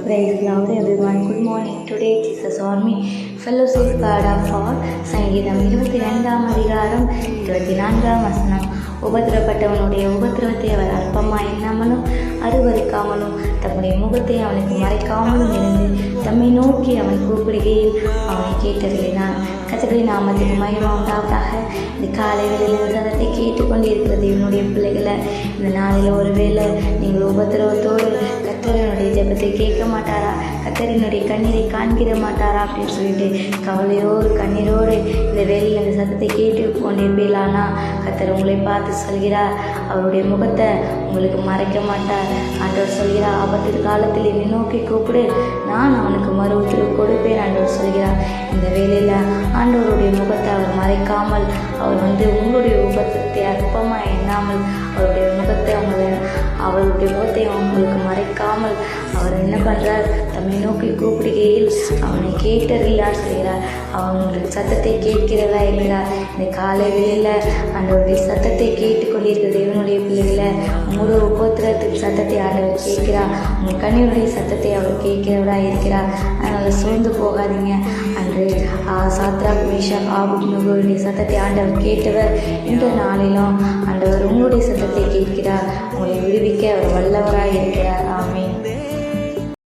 Praise the Lord everyone. Good morning. Today Jesus Army Fellowship Pada for சங்கீதம் 22ஆம் அதிகாரம் 24ஆம் வசனம். உபத்திரப்பட்டவனுடைய உபத்திரவத்தை அவர் அற்பமாய் எண்ணாமலும் அருவருக்காமலும் தம்முடைய முகத்தை அவனுக்கு மறைக்காமலும் இருந்து தம்மை நோக்கி அவன் கூப்பிடுகையில் அவனை கேட்டறினான். கர்த்தருடைய நாமத்துக்கு மகிமை உண்டாவதாக. இந்த காலை வேளையில் சத்தத்தை கேட்டுக்கொண்டிருக்கிறது என்னுடைய பிள்ளைகளை. இந்த நாளில் ஒருவேளை நீங்கள் உபத்திரவத்தோடு கர்த்தரினுடைய ஜெபத்தை கேட்க மாட்டாரா, கர்த்தரினுடைய கண்ணீரை காண்கிற மாட்டாரா அப்படின்னு சொல்லிட்டு கவலையோடு கண்ணீரோடு இந்த வேலையில் அந்த சத்தத்தை கேட்டு கொண்டிருப்பீர்களானா கர்த்தர் உங்களை பார்த்து சொல்கிறார், அவருடைய முகத்தை உங்களுக்கு மறைக்க மாட்டார். ஆண்டவர் சொல்கிறார், ஆபத்து காலத்தில் என்னை நோக்கி கூப்பிடு, நான் அவனுக்கு மறு உத்தரவு கொடுப்பேன். ஆண்டவர் சொல்கிறார். இந்த வேலையில் ஆண்டவருடைய முகத்தை அவர் மறைக்காமல், அவர் உங்களுடைய உபத்திரத்தை அற்பமாக எண்ணாமல் அவருடைய முகத்தை உங்களுக்கு மறைக்காமல் அவர் என்ன பண்ணுறார், தம்மை நோக்கி கூப்பிடுகையில் அவனை கேட்டறிகிறார் சொல்கிறார். அவனுடைய சத்தத்தை கேட்கிறதா இருக்கிறார். இந்த காலை வேளையில் ஆண்டவருடைய சத்தத்தை கேட்டுக்கொண்டிருக்கிற தேவனுடைய பிள்ளைகளை, உங்களுடைய உபத்திரத்தின் சத்தத்தை ஆண்டவர் கேட்கிறார். உங்கள் கண்ணினுடைய சத்தத்தை அவர் கேட்கிறவரா இருக்கிறார். அதனால் சோர்ந்து போகாதீங்க. அன்று சாத்ராக் மேஷாக் ஆபேத்நேகோவுடைய சத்தத்தை ஆண்டவர் கேட்டவர். இந்த நாளிலும் ஆண்டவர் உங்களுடைய சத்தத்தை கேட்கிறார். உங்களை விடுவிக்க அவர் வல்லவராய் இருக்கிறார். ஆமென்.